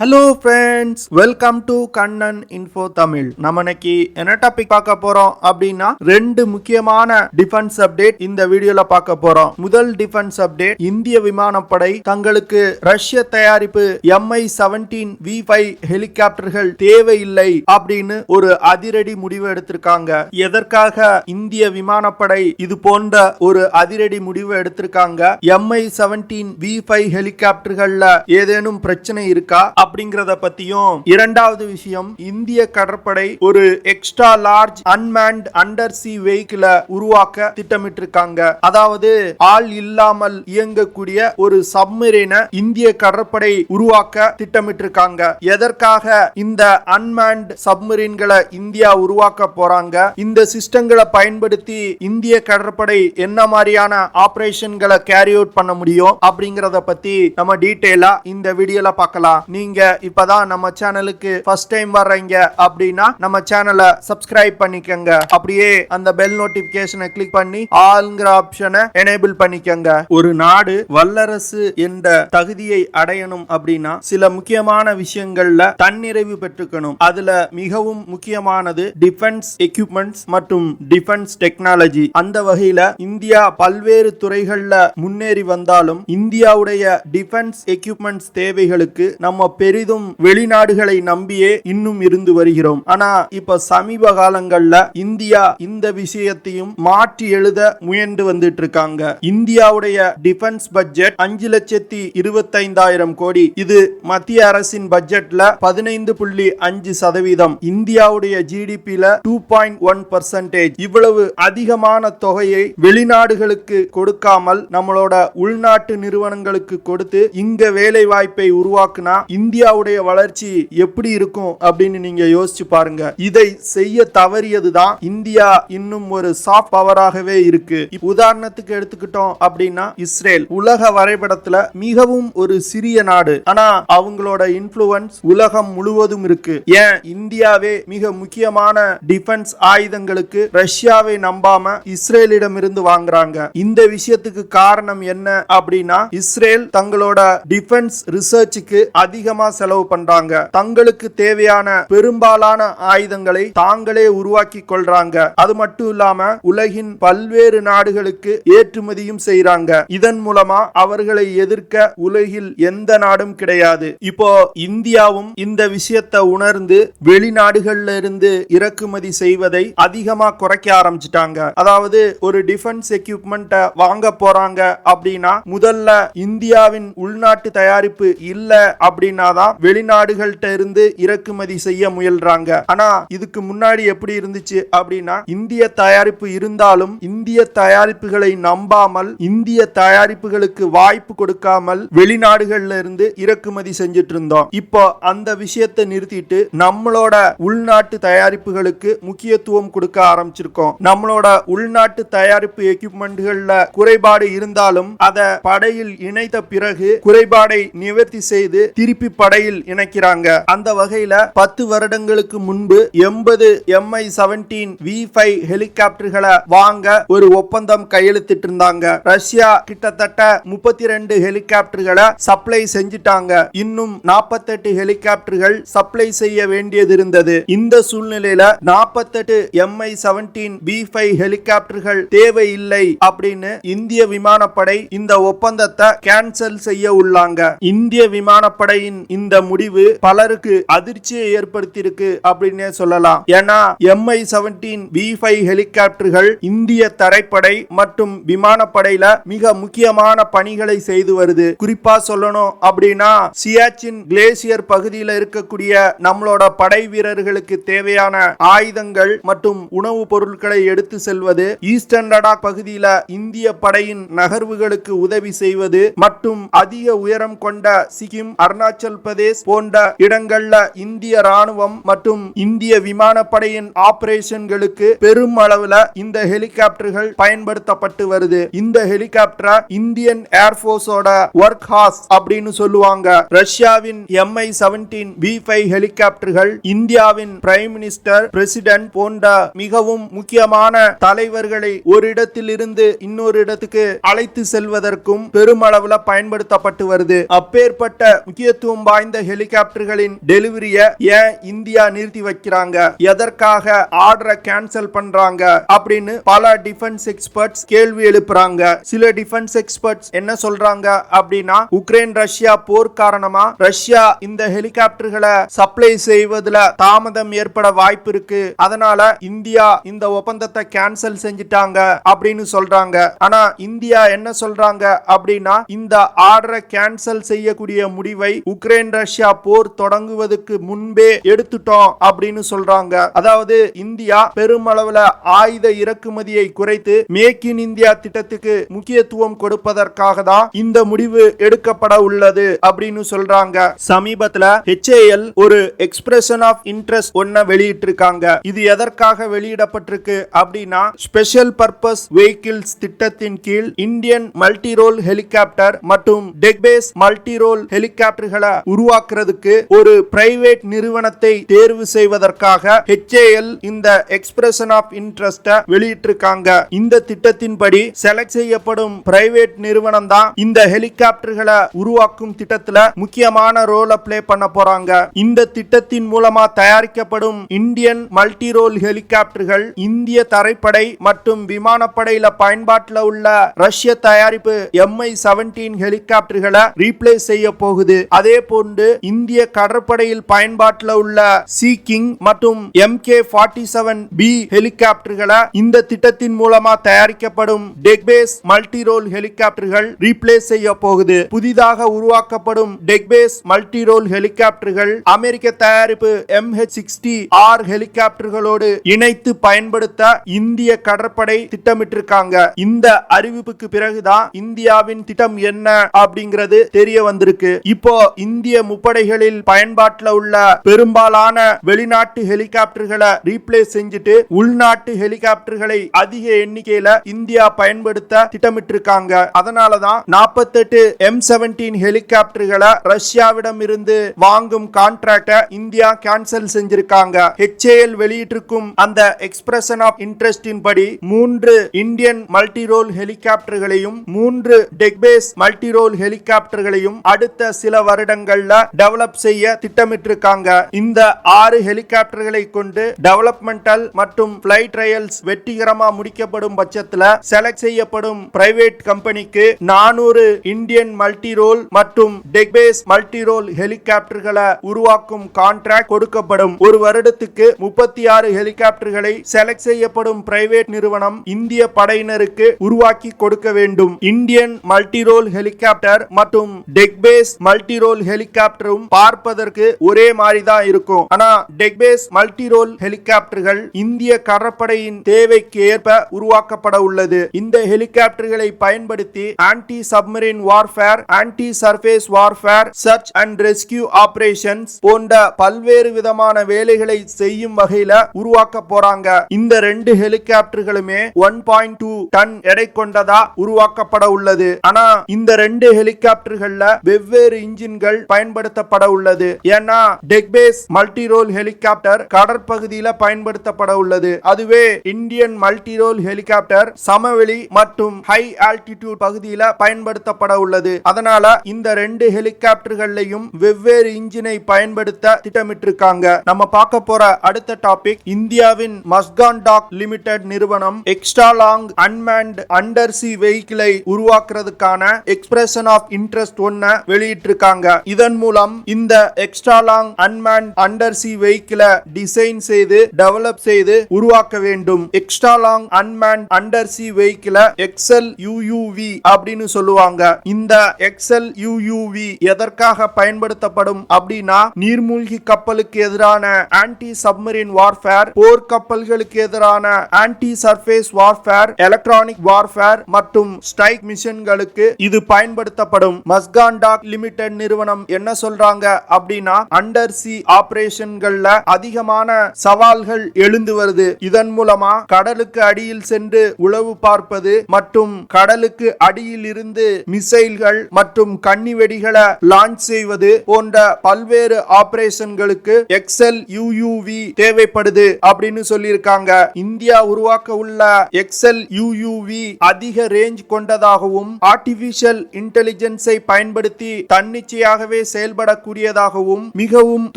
Hello friends, welcome to Kannan Info Tamil. நம்ம இன்னைக்கு என்ன டாபிக் பார்க்க போறோம் அப்படின்னா ரெண்டு முக்கியமான டிஃபென்ஸ் அப்டேட் இந்த வீடியோல பார்க்க போறோம். முதல் டிஃபென்ஸ் அப்டேட், இந்திய விமானப்படை தங்களுக்கு ரஷ்ய தயாரிப்பு MI-17v5 ஹெலிகாப்டர்கள் தேவையில்லை அப்படின்னு ஒரு அதிரடி முடிவு எடுத்திருக்காங்க. எதற்காக இந்திய விமானப்படை இது போன்ற ஒரு அதிரடி முடிவு எடுத்திருக்காங்க? MI-17v5 ஹெலிகாப்டர்கள்ல ஏதேனும் பிரச்சனை இருக்கா அப்படிங்கறத பத்தியும், இரண்டாவது விஷயம், இந்திய கடற்படை ஒரு extra large unmanned under sea வெஹிக்கிள உருவாக்க திட்டமிட்டிருக்காங்க. அதாவது ஆள் இல்லாமல் இயங்கக்கூடிய ஒரு சப்மரீனை இந்திய கடற்படை உருவாக்க திட்டமிட்டிருக்காங்க. எதற்காக இந்த அன்மேன்ட் சப்மரீன்களை இந்தியா உருவாக்க போறாங்க? இந்த சிஸ்டங்களை பயன்படுத்தி இந்திய கடற்படை என்ன மாதிரியான ஆபரேஷன்களை கேரி அவுட் பண்ண முடியும் அப்படிங்கறத பத்தி நம்ம டீடைலா இந்த வீடியோல பார்க்கலாம். நீங்க இப்பதான் நம்ம சேனலுக்கு ஃபர்ஸ்ட் டைம் வர்றீங்க அப்படின்னா நம்ம சேனலை சப்ஸ்கிரைப் பண்ணிக்கங்க. அப்படியே அந்த பெல் நோட்டிபிகேஷனை கிளிக் பண்ணி ஆல்ங்கிற ஆப்ஷனை எனேபிள் பண்ணிக்கங்க. ஒரு நாடு வல்லரசு என்ற தகுதியை அடையணும் அப்படின்னா சில முக்கியமான விஷயங்கள்ல தன்னிறைவு பெற்றுக்கணும். அதுல மிகவும் முக்கியமானது டிஃபென்ஸ் எக்யூப்மெண்ட்ஸ் மற்றும் டிஃபென்ஸ் டெக்னாலஜி. அந்த வகையில இந்தியா பல்வேறு துறைகள்ல முன்னேறி வந்தாலும் இந்தியாவுடைய டிஃபென்ஸ் எக்யூப்மெண்ட்ஸ் தேவைகளுக்கு நம்ம பெரிதும் வெளிநாடுகளை நம்பியே இன்னும் இருந்து வருகிறோம். ஆனா இப்ப சமீப காலங்கள்ல இந்தியா இந்த விஷயத்தையும் மாற்றி எழுத முயன்று வந்துட்டு இருக்காங்க. இந்தியாவுடைய டிஃபென்ஸ் பட்ஜெட் 5,25,000 கோடி. இது மத்திய அரசின் பட்ஜெட்ல 15.5%. இந்தியாவுடைய ஜிடிபில 2.1%. இவ்வளவு அதிகமான தொகையை வெளிநாடுகளுக்கு கொடுக்காமல் நம்மளோட உள்நாட்டு நிறுவனங்களுக்கு கொடுத்து இங்க வேலை வாய்ப்பை உருவாக்குனா இந்தியாவுடைய வளர்ச்சி எப்படி இருக்கும் அப்படின்னு நீங்க யோசிச்சு பாருங்க. இதை செய்ய தவறியதுதான் இந்தியா இன்னும் ஒரு சாஃப்ட் பவராகவே இருக்கு. உதாரணத்துக்கு எடுத்துக்கிட்டோம் அப்படின்னா இஸ்ரேல் உலக வரைபடத்துல மிகவும் ஒரு சிறிய நாடு. ஆனா அவங்களோட இன்ஃப்ளூயன்ஸ் உலகம் முழுவதும் இருக்கு. ஏன் இந்தியாவே மிக முக்கியமான டிஃபென்ஸ் ஆயுதங்களுக்கு ரஷ்யாவை நம்பாம இஸ்ரேலிடம் இருந்து வாங்குறாங்க. இந்த விஷயத்துக்கு காரணம் என்ன அப்படின்னா இஸ்ரேல் தங்களோட டிஃபென்ஸ் ரிசர்ச்சுக்கு அதிகமா செலவு பண்றாங்க. தங்களுக்கு தேவையான பெரும்பாலான ஆயுதங்களை தாங்களே உருவாக்கி கொள்றாங்க. அது மட்டும் இல்லாம உலகின் பல்வேறு நாடுகளுக்கு ஏற்றுமதியும் செய்றாங்க. இதன் மூலமா அவர்களை எதிர்க்க உலகில் எந்த நாடும் கிடையாது. இப்போ இந்தியாவும் இந்த விஷயத்தை உணர்ந்து வெளிநாடுகள்ல இருந்து இறக்குமதி செய்வதை அதிகமா குறைக்க ஆரம்பிச்சிட்டாங்க. அதாவது ஒரு டிஃபென்ஸ் எக்யூப்மெண்ட் வாங்க போறாங்க அப்படின்னா முதல்ல இந்தியாவின் உள்நாட்டு தயாரிப்பு இல்ல அப்படின்னாதான் வெளிநாடுகள்கிட்ட இருந்து இறக்குமதி செய்ய முயல்றாங்க. ஆனா இதுக்கு முன்னாடி எப்படி இருந்துச்சு அப்படின்னா இந்திய தயாரிப்பு இருந்தாலும் இந்திய தயாரிப்புகளை நம்பாமல் இந்திய தயாரிப்புகளுக்கு வாய்ப்பு கொடுக்காமல் வெளிநாடுகள்ல இருந்து இறக்குமதி செஞ்சிட்டு இருந்தோம். இப்போ அந்த விஷயத்தை நிறுத்திட்டு நம்மளோட உள்நாட்டு தயாரிப்புகளுக்கு முக்கியத்துவம் கொடுக்க ஆரம்பிச்சிருக்கோம். நம்மளோட உள்நாட்டு தயாரிப்பு எக்யூப்மெண்ட்கள்ல குறைபாடு இருந்தாலும் அதை படையில் இணைத்த பிறகு குறைபாடை நிவர்த்தி செய்து திருப்பி படையில் இணைக்கிறாங்க. அந்த வகையில 10 வருடங்களுக்கு முன்பு 80 MI-17v5 ஹெலிகாப்டர்களை வாங்க ஒரு ஒப்பந்தம் கையெழுத்திட்டு இருந்தாங்க. ரஷ்யா கிட்டத்தட்ட 32 ஹெலிகாப்டர்களை சப்ளை செஞ்சிட்டாங்க. இன்னும் 48 ஹெலிகாப்டர்கள் சப்ளை செய்ய வேண்டியது இருந்தது. இந்த சூழ்நிலையில 48 MI-17v5 ஹெலிகாப்டர்கள் தேவையில்லை அப்படின்னு இந்திய விமானப்படை இந்த ஒப்பந்தத்தை கேன்சல் செய்ய உள்ளாங்க. இந்திய விமானப்படையின் இந்த முடிவு பலருக்கு அதிர்ச்சியை ஏற்படுத்தியிருக்கு அப்படின்னே சொல்லலாம். ஏன்னா MI-17v5 ஹெலிகாப்டர்கள் இந்திய தரைப்படை மற்றும் விமானப்படையில மிக முக்கியமான பணிகளை செய்து வருது. குறிப்பா சொல்லணும் அப்படின்னா சியாச்சின் கிளேசியர் பகுதியில் இருக்கக்கூடிய நம்மளோட படை வீரர்களுக்கு தேவையான ஆயுதங்கள் மற்றும் உணவுப் பொருட்களை எடுத்து செல்வது, ஈஸ்டர்ன் லடாக் பகுதியில இந்திய படையின் நகர்வுகளுக்கு உதவி செய்வது மற்றும் அதிக உயரம் கொண்ட சிக்கிம், அருணாச்சல் பிரதேஷ் போன்ற இடங்கள்ல இந்திய ராணுவம் மற்றும் இந்திய விமானப்படையின் ஆபரேஷன்களுக்கு பெரும் அளவுல இந்த ஹெலிகாப்டர்கள் பயன்படுத்தப்பட்டு வருது. இந்த ஹெலிகாப்டரை இந்தியன் ஏர்போர்ஸோட ஒர்க் ஹார்ஸ் அப்படின்னு சொல்லுவாங்க. ரஷ்யாவின் MI-17v5 ஹெலிகாப்டர்கள் இந்தியாவின் பிரைம் மினிஸ்டர், பிரசிடென்ட் போன்ற மிகவும் முக்கியமான தலைவர்களை ஒரு இடத்தில் இருந்து இன்னொரு இடத்துக்கு அழைத்து செல்வதற்கும் பெருமளவுல பயன்படுத்தப்பட்டு வருது. அப்பேற்பட்ட முக்கியத்துவம் வாய்ந்த ஹெலிகாப்டர்களின் டெலிவரிய ஏன் இந்தியா நிறுத்தி வைக்கிறாங்க, எதற்காக ஆர்டரை கேன்சல் பண்றாங்க அப்படின்னு பல டிஃபென்ஸ் எக்ஸ்பர்ட்ஸ் கேள்வி எழுப்புறாங்க. சில டிஃபென்ஸ் எக்ஸ்பர்ட்ஸ் என்ன சொல்றாங்க அப்படின்னா, உக்ரைன் ரஷ்யா போர் காரணமா ரஷ்யா இந்த ஹெலிகாப்டர்களை சப்ளை செய்வதில் தாமதம் ஏற்பட வாய்ப்பு இருக்கு, அதனால இந்தியா இந்த ஒப்பந்தத்தை கேன்சல் செஞ்சிட்டாங்க அப்படின்னு சொல்றாங்க. ஆனா இந்தியா என்ன சொல்றாங்க அப்படின்னா, இந்த ஆர்டரை கேன்சல் செய்யக்கூடிய முடிவை உக்ரைன் ரஷ்யா போர் தொடங்குவதற்கு முன்பே எடுத்துட்டோம் அப்படின்னு சொல்றாங்க. அதாவது இந்தியா பெருமளவுல ஆயுத இறக்குமதியை குறைத்து மேக் இன் இந்தியா திட்டத்துக்கு முக்கியத்துவம் கொடுப்பதற்காக தான் இந்த முடிவு எடுக்கப்பட உள்ளது அப்படின்னு சொல்றாங்க. சமீபத்துல HAL ஒரு எக்ஸ்பிரஷன் ஆஃப் இன்ட்ரெஸ்ட் ஒன்ன வெளியிட்டிருக்காங்க. இது எதற்காக வெளியிடப்பட்டிருக்கு அப்படின்னா, ஸ்பெஷல் பர்பஸ் வெஹிக்கிள்ஸ் திட்டத்தின் கீழ் இந்தியன் மல்டி ரோல் ஹெலிகாப்டர் மற்றும் டெக் பேஸ் மல்டி ரோல் ஹெலிகாப்டர்களை உருவாக்குறதுக்கு ஒரு பிரைவேட் நிறுவனத்தை தேர்வு செய்வதற்காக HAL இந்த எக்ஸ்பிரஷன் ஆஃப் இன்ட்ரெஸ்ட் வெளியிட்டிருக்காங்க. இந்த திட்டத்தின்படி செலக்ட் செய்யப்படும் பிரைவேட் நிறுவனம் தான் இந்த ஹெலிகாப்டர்களை உருவாக்கும் திட்டத்துல முக்கியமான ரோலை பிளே பண்ண போறாங்க. இந்த திட்டத்தின் மூலமா தயாரிக்கப்படும் இந்தியன் மல்டி ரோல் ஹெலிகாப்டர்கள் இந்திய தரைப்படை மற்றும் விமானப்படையில பயன்பாட்டில் உள்ள ரஷ்ய தயாரிப்பு MI-17 ஹெலிகாப்டர்களை ரீப்ளேஸ் செய்ய போகுது. அதே போன்று இந்திய கடற்படையில் பயன்பாட்டில் உள்ள சி கிங் மற்றும் MK-47B ஹெலிகாப்டர்களை இந்த திட்டத்தின் மூலமா தயாரிக்கப்படும் டெக் பேஸ் மல்டி ரோல் ஹெலிகாப்டர்கள் ரீப்ளேஸ் செய்ய போகுது. புதிதாக உருவாக்கப்படும் டெக் பேஸ் மல்டி ரோல் ஹெலிகாப்டர்கள் அமெரிக்க தயாரிப்பு MH-60R ஹெலிகாப்டர்களோடு இணைத்து பயன்படுத்த இந்திய கடற்படை திட்டமிட்டிருக்காங்க. இந்த அறிவிப்புக்கு பிறகுதான் இந்தியாவின் திட்டம் என்ன அப்படிங்கிறது தெரிய வந்திருக்கு. இப்போ இந்திய முப்படைகளில் பயன்பாட்டில் உள்ள பெரும்பாலான வெளிநாட்டு ஹெலிகாப்டர்களை ரீப்ளேஸ் செஞ்சுட்டு உள்நாட்டு ஹெலிகாப்டர்களை அதிக எண்ணிக்கையில இந்தியா பயன்படுத்த திட்டமிட்டிருக்காங்க. அதனாலதான் 48 M-17 ஹெலிகாப்டர்களை ரஷ்யாவிடம் இருந்து வாங்கும் கான்ட்ராக்ட இந்தியா கேன்சல் செஞ்சிருக்காங்க. HAL வெளியிட்டிருக்கும் அந்த எக்ஸ்பிரஷன் ஆஃப் இன்ட்ரெஸ்டின் படி 3 இந்தியன் மல்டி ரோல் ஹெலிகாப்டர்களையும் 3 டெக் பேஸ் மல்டி ரோல் ஹெலிகாப்டர்களையும் அடுத்த சில வருடங்கள்ல டெவலப் செய்ய திட்டமிட்டிருக்காங்க. இந்த 6 ஹெலிகாப்டர்களை கொண்டு டெவலப்மெண்டல் மற்றும் பிளைட் ட்ரையல்ஸ் வெற்றிகரமா முடிக்கப்படும் பட்சத்துல செலக்ட் செய்யப்படும் பிரைவேட் கம்பெனிக்கு 400 இந்தியன் மல்டி ரோல் மற்றும் டெக் பேஸ் மல்டி ரோல் ஹெலிகாப்டர்களை உருவாக்கும் கான்ட்ராக்ட் கொடுக்கப்படும். ஒரு வருடத்துக்கு 36 ஹெலிகாப்டர்களை செலக்ட் செய்யப்படும் பிரைவேட் நிறுவனம் இந்திய படையினருக்கு உருவாக்கி கொடுக்க வேண்டும். இந்தியன் மல்டி ரோல் ஹெலிகாப்டர் மற்றும் டெக் பேஸ் மல்டி ரோல் ஹெலிகாப்டரும் பார்ப்பதற்கு ஒரே மாதிரி தான் இருக்கும். ஆனா டெக் பேஸ் மல்டி ரோல் ஹெலிகாப்டர்கள் இந்திய கடற்படையின் தேவைக்கு ஏற்ப உருவாக்கப்பட உள்ளது. இந்த ஹெலிகாப்டர்களை பயன்படுத்தி anti submarine warfare, anti surface warfare, search and rescue operations போன்ற பல்வேறு விதமான வேலைகளை செய்யும் வகையில உருவாக்க போறாங்க. இந்த 2 ஹெலிகாப்டர்களுமே 1.2 டன் எடை கொண்டதா உருவாக்கப்பட உள்ளது. ஆனா இந்த 2 ஹெலிகாப்டர்கள்ல வெவ்வேறு இன்ஜின்கள் பயன்படுத்தப்பட உள்ளது. ஏன்னா deck base multi role helicopter கடற்பகுதியில பயன்படுத்தப்பட உள்ளது. அதுவே இந்தியன் மல்டி ரோல் ஹெலிகாப்டர் சமவெளி மற்றும் ஹை ஆல்டிடியூட் பகுதியில பயன்படுத்தப்பட உள்ளது. அதனால இந்த 2 ஹெலிகாப்டர்களையும் வெவ்வேறு இன்ஜினை பயன்படுத்த திட்டமிட்டிருக்காங்க. நம்ம பார்க்க போற அடுத்த டாபிக், இந்தியாவின் மஸ்கான் டாக் லிமிடெட் நிறுவனம் extra long unmanned under sea வெஹிக்கிளை உருவாக்குறதுக்கான எக்ஸ்பிரஷன் ஆஃப் இன்ட்ரெஸ்ட் ஒன்ன வெளியிட்டிருக்காங்க. இதன் மூலம் இந்த extra long unmanned under sea வெஹிக்கிளை டிசைன் செய்து டெவலப் செய்து உருவாக்க வேண்டும். Extra long unmanned under sea வெஹிக்கிளை XLUUV அப்படின்னு சொல்லுவாங்க. இந்த XLUUV எதற்காக பயன்படுத்தப்படும் அப்படின்னா, நீர்மூழ்கி கப்பலுக்கு எதிரான ஆன்டி சப்மரீன் வார்ஃபேர், போர் கப்பல்களுக்கு எதிரான anti surface warfare, electronic warfare மற்றும் ஸ்ட்ரைக் மிஷன்களுக்கு இது பயன்படுத்தப்படும். மஸ்கான் டாக் லிமிடெட் நிறுவனம் என்ன சொல்றாங்க அப்படின்னா, அண்டர் சி ஆபரேஷன்கள்ல அதிகமான சவால்கள் எழுந்து வருது. இதன் மூலமா கடலுக்கு அடியில் சென்று உளவு பார்ப்பது மற்றும் கடலுக்கு அடியில் இருந்து மிசைல்கள் மற்றும் கன்னி வெடிகளை லான்ச் செய்வது போன்ற பல்வேறு ஆபரேஷன்களுக்கு XLUUV தேவைப்படுது அப்படின்னு சொல்லியிருக்காங்க. இந்தியா உருவாக்க உள்ள XLUUV அதிக ரேஞ்ச் கொண்டதாகவும் ஆர்டிபிஷியல் இன்டெலிஜென்ஸை பயன்படுத்தி தன்னிச்சையாகவே செயல்படக்கூடியதாகவும் மிகவும்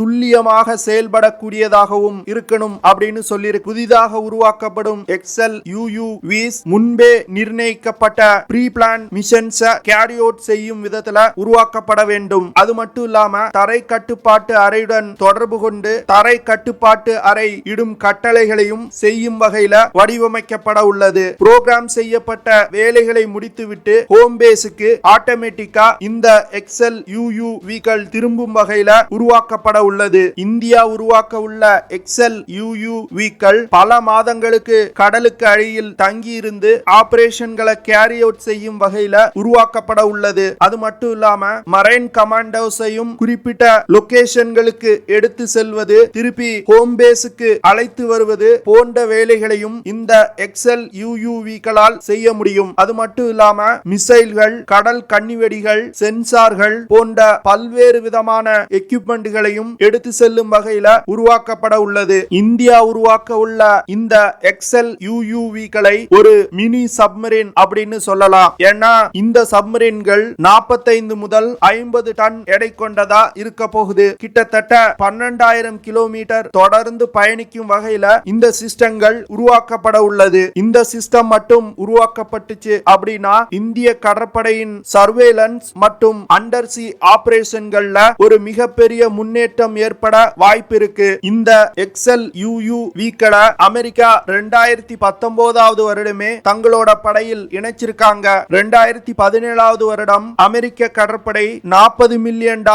துல்லியமாக செயல்படக்கூடியதாகவும் இருக்கணும் அப்படின்னு சொல்லி புதிதாக உருவாக்கப்படும் XLUUVs முன்பே நிர்ணயிக்கப்பட்ட pre plan missions carry out செய்யும் விதத்துல உருவாக்கப்பட வேண்டும். அது மட்டும் இல்லாம தரை கட்டுப்பாட்டு அறையுடன் தொடர்பு கொண்டு தரை கட்டுப்பாட்டு அறை இடும் கட்டளைகளையும் செய்யும் வகையில வடிவமைக்கப்பட உள்ளது. புரோகிராம் செய்யப்பட்ட வேலைகளை முடித்துவிட்டு ஹோம் பேஸுக்கு ஆட்டோமேட்டிக்கா இந்த XLUUVகள் திரும்பும் வகையில உருவாக்கப்பட உள்ளது. இந்தியா உருவாக்க உள்ள XLUUVகள் பல மாதங்களுக்கு கடலுக்கு அடியில் தங்கி இருந்து ஆபரேஷன்களை கேரி அவுட் செய்யும் வகையில உருவாக்கப்பட உள்ளது. அது மட்டும் இல்லாம மரைன் கமாண்டோஸையும் குறிப்பிட்ட லொகேஷன்களுக்கு எடுத்து செல்வது, திருப்பி ஹோம் பேஸுக்கு அழைத்து வருவது போன்ற வேலைகளையும் இந்த XLUUVகளால் செய்ய முடியும். அது மட்டும் இல்லாம மிசைல்கள், கடல் கன்னிவெடிகள், சென்சார்கள் போன்ற பல்வேறு விதமான எக்யூப்மெண்ட்களையும் எடுத்து செல்லும் வகையில உருவாக்கப்பட உள்ளது. இந்தியா உருவாக்க உள்ள இந்த XLUUVகளை ஒரு மினி சப்மரீன் அப்படின்னு சொல்லலாம். ஏன்னா இந்த சப்மரீன்கள் 45 முதல் 50 டன் எடை கொண்டதா இருக்க போகுது. கிட்டத்தட்ட 12,000 கிலோமீட்டர் தொடர்ந்து பயணிக்கும் வகையில இந்த சிஸ்டங்கள் உருவாக்கப்பட உள்ளது. இந்த சிஸ்டம் மட்டும் உருவாக்கப்பட்டுச்சு அப்படின்னா இந்திய கடற்படையின் சர்வேலன்ஸ் மற்றும் அண்டர் சி ஆபரேஷன்கள்ல ஒரு மிகப்பெரிய முன்னேற்றம் ஏற்பட வாய்ப்பு இருக்கு. இந்த XLUUVக்களை அமெரிக்கா 2019 வருடமே தங்களோட படையில் இணைச்சிருக்காங்க. 2017 வருடம் அமெரிக்க கடற்படை $40 மில்லியன்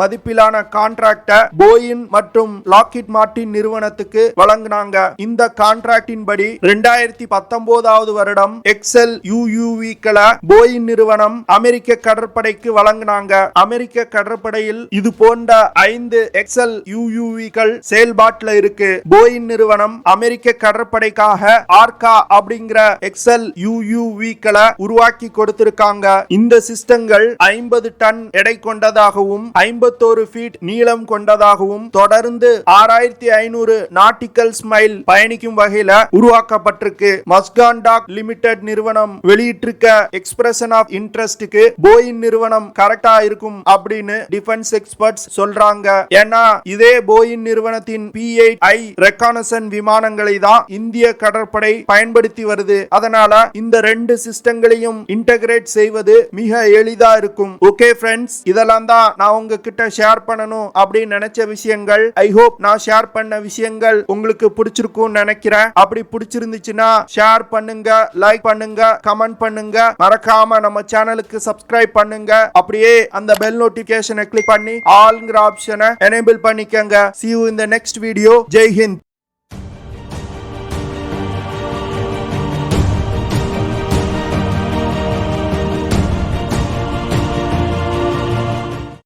மதிப்பிலான கான்ட்ராக்ட போயிங் மற்றும் லாக்ஹீட் மார்டின் நிறுவனத்துக்கு வழங்கினாங்க. இந்த கான்ட்ராக்டின் படி 2019 வருடம் XLUUVக்களை போயிங் நிறுவனம் அமெரிக்க கடற்படைக்கு வழங்கினாங்க. அமெரிக்க கடற்படையில் இது போன்ற 5 XLUUVகள் செயல்பாட்டில் இருக்கு. போயிங் நிறுவனம் அமெரிக்க கடற்படைக்காக ஆர்கா அப்படிங்கிற XLUUVக்களை உருவாக்கி கொடுத்திருக்காங்க. இந்த சிஸ்டங்கள் 50 டன் எடை கொண்டதாகவும் 51 ஃபீட் நீளம் கொண்டதாகவும் தொடர்ந்து 6500 நாட்டிக்கல் மைல் பயணிக்கும் வகையில உருவாக்கப்பட்டிருக்கு. மஸ்கான் டாக் லிமிடெட் நிறுவனம் வெளியிட்டிருக்க எக்ஸ்பிரஷன் ஆஃப் இன்ட்ரெஸ்ட்க்கு போயிங் நிறுவனம் கரெக்டா இருக்கும் அப்படின்னு டிஃபென்ஸ் எக்ஸ்பர்ட்ஸ் சொல்றாங்க. ஏன்னா இதே போயிங் நிறுவனத்தின் P-8I ரெக்கானசன்ஸ் விமானங்களை தான் இந்திய கடற்படை பயன்படுத்தி வருது. அதனால இந்த 2 சிஸ்டங்களையும் இன்டகிரேட் செய்வது மிக எளிதா இருக்கும். ஓகே ஃப்ரெண்ட்ஸ், இதெல்லாம் தான் நான் உங்ககிட்ட ஷேர் பண்ணணும் அப்படின்னு நினைச்ச விஷயங்கள். ஐ ஹோப் நான் ஷேர் பண்ண விஷயங்கள் உங்களுக்கு பிடிச்சிருக்கும் நினைக்கிறேன். அப்படி பிடிச்சிருந்துச்சுன்னா ஷேர் பண்ணுங்க, லைக் பண்ணுங்க, கமெண்ட் பண்ணுங்க. மறக்காம நம்ம சேனலுக்கு சப்ஸ்கிரைப் பண்ணுங்க. அப்படியே அந்த பெல் நோட்டிபிகேஷனை கிளிக் பண்ணி ஆல்ங்கிற ஆப்ஷனை எனேபிள் பண்ணிக்கங்க. See you in the next video. Jai Hind.